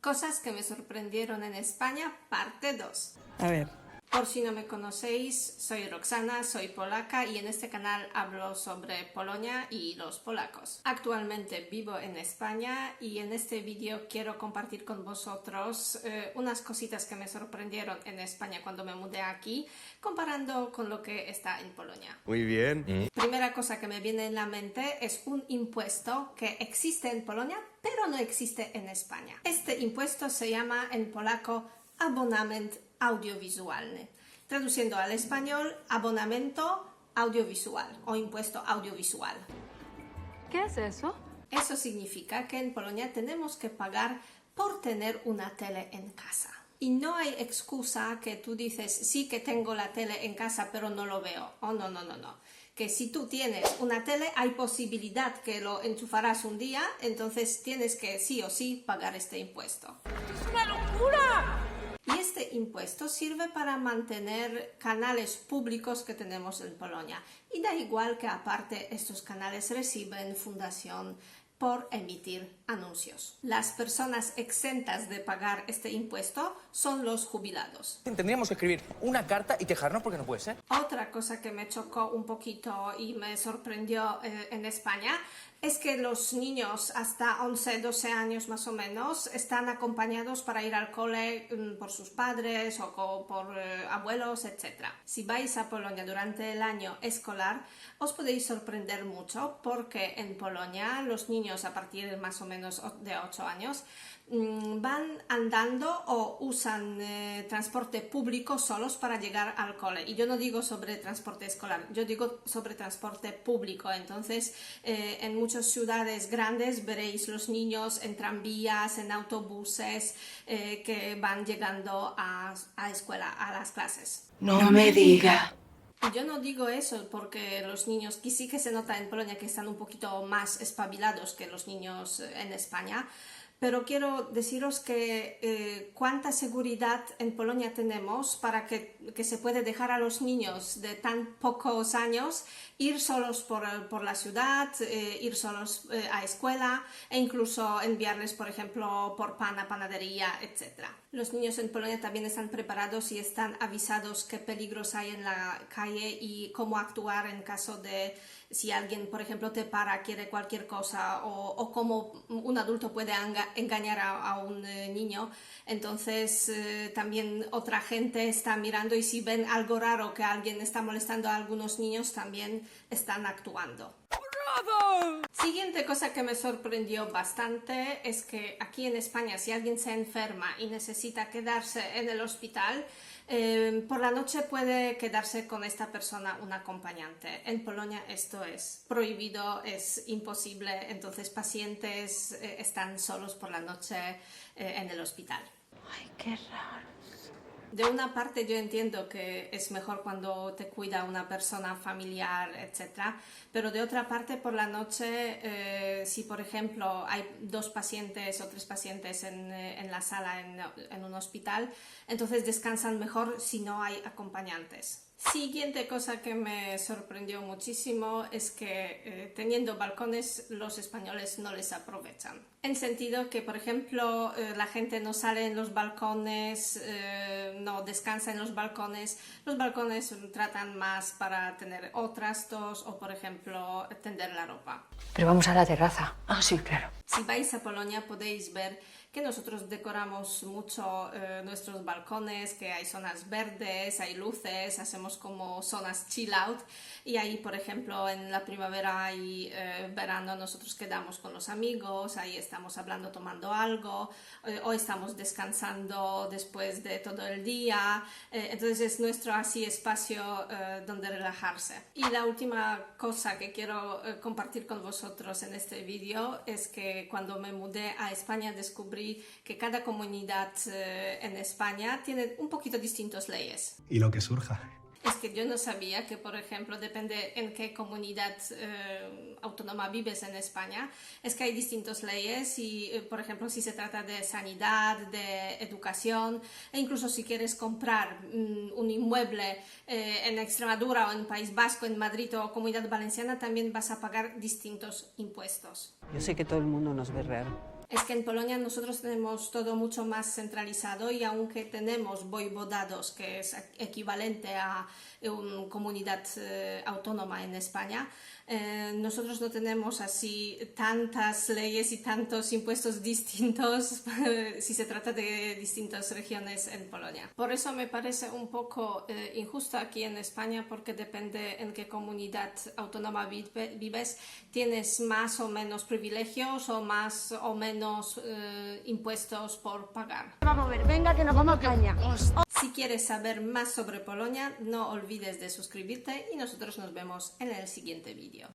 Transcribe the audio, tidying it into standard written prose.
Cosas que me sorprendieron en España, parte 2. A ver. Por si no me conocéis, soy Roxana, soy polaca y en este canal hablo sobre Polonia y los polacos. Actualmente vivo en España y en este vídeo quiero compartir con vosotros unas cositas que me sorprendieron en España cuando me mudé aquí, comparando con lo que está en Polonia. Muy bien. Primera cosa que me viene en la mente es un impuesto que existe en Polonia, pero no existe en España. Este impuesto se llama en polaco abonament audiovisualny. Traduciendo al español, abonamiento audiovisual o impuesto audiovisual. ¿Qué es eso? Eso significa que en Polonia tenemos que pagar por tener una tele en casa. Y no hay excusa que tú dices, sí que tengo la tele en casa, pero no lo veo. Oh, no. Que si tú tienes una tele, hay posibilidad que lo enchufarás un día, entonces tienes que sí o sí pagar este impuesto. ¡Es una locura! Y este impuesto sirve para mantener canales públicos que tenemos en Polonia. Y da igual que aparte estos canales reciben fundación por emitir anuncios. Las personas exentas de pagar este impuesto son los jubilados. Tendríamos que escribir una carta y quejarnos porque no puede ser. Otra cosa que me chocó un poquito y me sorprendió en España es que los niños hasta 11, 12 años más o menos están acompañados para ir al cole por sus padres o por abuelos, etc. Si vais a Polonia durante el año escolar, os podéis sorprender mucho porque en Polonia los niños a partir de más o menos de 8 años van andando o usan transporte público solos para llegar al cole. Y yo no digo sobre transporte escolar, yo digo sobre transporte público. Entonces, en muchas ciudades grandes veréis los niños en tranvías, en autobuses que van llegando a escuela, a las clases. No me diga. Yo no digo eso porque los niños, que sí que se nota en Polonia que están un poquito más espabilados que los niños en España, pero quiero deciros que cuánta seguridad en Polonia tenemos para que se puede dejar a los niños de tan pocos años ir solos por la ciudad, ir solos a escuela e incluso enviarles, por ejemplo, por pan a panadería, etc. Los niños en Polonia también están preparados y están avisados qué peligros hay en la calle y cómo actuar en caso de si alguien, por ejemplo, te para, quiere cualquier cosa o cómo un adulto puede engañar a un niño. Entonces también otra gente está mirando y si ven algo raro que alguien está molestando a algunos niños también están actuando. ¡Bravo! Siguiente cosa que me sorprendió bastante es que aquí en España si alguien se enferma y necesita quedarse en el hospital, por la noche puede quedarse con esta persona un acompañante. En Polonia esto es prohibido, es imposible, entonces pacientes están solos por la noche en el hospital. Ay, qué raro. De una parte yo entiendo que es mejor cuando te cuida una persona familiar, etc. Pero de otra parte por la noche, si por ejemplo hay 2 pacientes o 3 pacientes en la sala en un hospital, entonces descansan mejor si no hay acompañantes. Siguiente cosa que me sorprendió muchísimo es que teniendo balcones los españoles no les aprovechan. En sentido que, por ejemplo, la gente no sale en los balcones, no descansa en los balcones tratan más para tener o trastos o, por ejemplo, tender la ropa. Pero vamos a la terraza. Ah, sí, claro. Si vais a Polonia podéis ver que nosotros decoramos mucho nuestros balcones, que hay zonas verdes, hay luces, hacemos como zonas chill out y ahí por ejemplo en la primavera y verano nosotros quedamos con los amigos, ahí estamos hablando, tomando algo, o estamos descansando después de todo el día, entonces es nuestro así espacio donde relajarse. Y la última cosa que quiero compartir con vosotros en este vídeo es que cuando me mudé a España descubrí que cada comunidad en España tiene un poquito distintas leyes. Y lo que surja. Es que yo no sabía que, por ejemplo, depende en qué comunidad autónoma vives en España, es que hay distintas leyes y, por ejemplo, si se trata de sanidad, de educación, e incluso si quieres comprar un inmueble en Extremadura o en País Vasco, en Madrid o Comunidad Valenciana, también vas a pagar distintos impuestos. Yo sé que todo el mundo nos ve raro, Es que en Polonia nosotros tenemos todo mucho más centralizado y aunque tenemos voivodados, que es equivalente a una comunidad autónoma en España, nosotros no tenemos así tantas leyes y tantos impuestos distintos si se trata de distintas regiones en Polonia. Por eso me parece un poco injusto aquí en España, porque depende en qué comunidad autónoma vives, tienes más o menos privilegios o más o menos impuestos por pagar. Vamos a ver, venga que nos vamos a caña. Si quieres saber más sobre Polonia, no olvides de suscribirte y nosotros nos vemos en el siguiente vídeo.